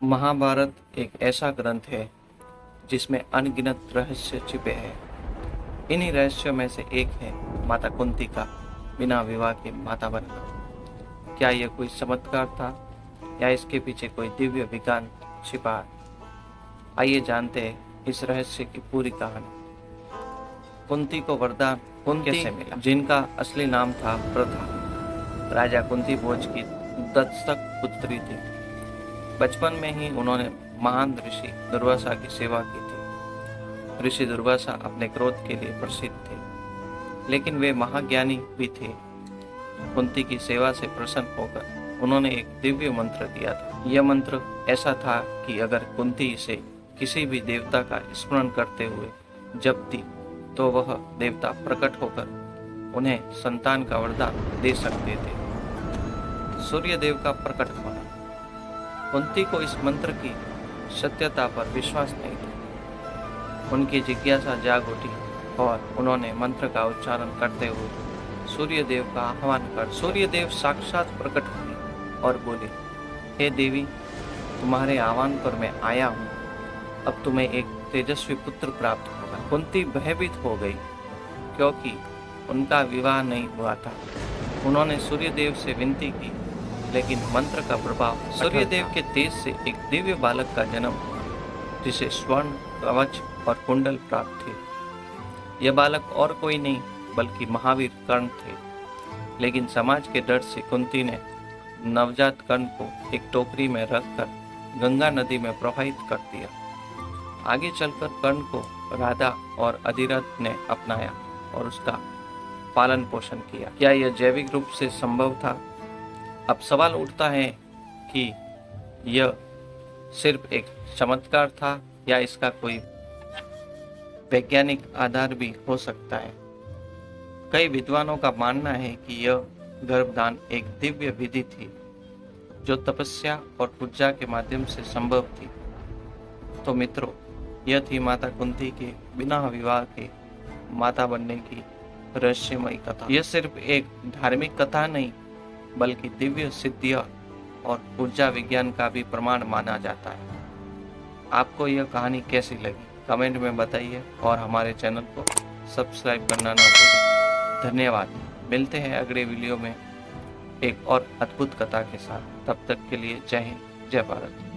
महाभारत एक ऐसा ग्रंथ है जिसमें अनगिनत रहस्य छिपे हैं। इन्हीं रहस्यों में से एक है माता कुंती का बिना विवाह के माता बनना। क्या यह कोई चमत्कार था या इसके पीछे कोई दिव्य विज्ञान छिपा है? आइए जानते हैं इस रहस्य की पूरी कहानी। कुंती को वरदान कैसे मिला? जिनका असली नाम था प्रथा, राजा कुंती भोज की दत्तक पुत्री थी। बचपन में ही उन्होंने महान ऋषि दुर्वासा की सेवा की थी। ऋषि दुर्वासा अपने क्रोध के लिए प्रसिद्ध थे, लेकिन वे महाज्ञानी भी थे। कुंती की सेवा से प्रसन्न होकर उन्होंने एक दिव्य मंत्र दिया था। यह मंत्र ऐसा था कि अगर कुंती इसे किसी भी देवता का स्मरण करते हुए जपती तो वह देवता प्रकट होकर उन्हें संतान का वरदान दे सकते थे। सूर्य देव का प्रकट होना। कुंती को इस मंत्र की सत्यता पर विश्वास नहीं था। उनकी जिज्ञासा जाग उठी और उन्होंने मंत्र का उच्चारण करते हुए सूर्य देव का आह्वान कर सूर्य देव साक्षात प्रकट हुए और बोले, हे देवी, तुम्हारे आह्वान पर मैं आया हूँ। अब तुम्हें एक तेजस्वी पुत्र प्राप्त होगा। कुंती भयभीत हो गई क्योंकि उनका विवाह नहीं हुआ था। उन्होंने सूर्य देव से विनती की, लेकिन मंत्र का प्रभाव सूर्य देव के तेज से एक दिव्य बालक का जन्म हुआ, जिसे स्वर्ण कवच और कुंडल प्राप्त थे। यह बालक और कोई नहीं बल्कि महावीर कर्ण थे। लेकिन समाज के डर से कुंती ने नवजात कर्ण को एक टोकरी में रखकर गंगा नदी में प्रवाहित कर दिया। आगे चलकर कर्ण को राधा और अधिरथ ने अपनाया और उसका पालन पोषण किया। क्या यह जैविक रूप से संभव था? अब सवाल उठता है कि यह सिर्फ एक चमत्कार था या इसका कोई वैज्ञानिक आधार भी हो सकता है। कई विद्वानों का मानना है कि यह गर्भदान एक दिव्य विधि थी जो तपस्या और पूजा के माध्यम से संभव थी। तो मित्रों, यह थी माता कुंती के बिना विवाह के माता बनने की रहस्यमयी कथा। यह सिर्फ एक धार्मिक कथा नहीं बल्कि दिव्य सिद्धियां और ऊर्जा विज्ञान का भी प्रमाण माना जाता है। आपको यह कहानी कैसी लगी कमेंट में बताइए और हमारे चैनल को सब्सक्राइब करना ना भूलें। धन्यवाद। मिलते हैं अगले वीडियो में एक और अद्भुत कथा के साथ। तब तक के लिए जय हिंद, जय भारत।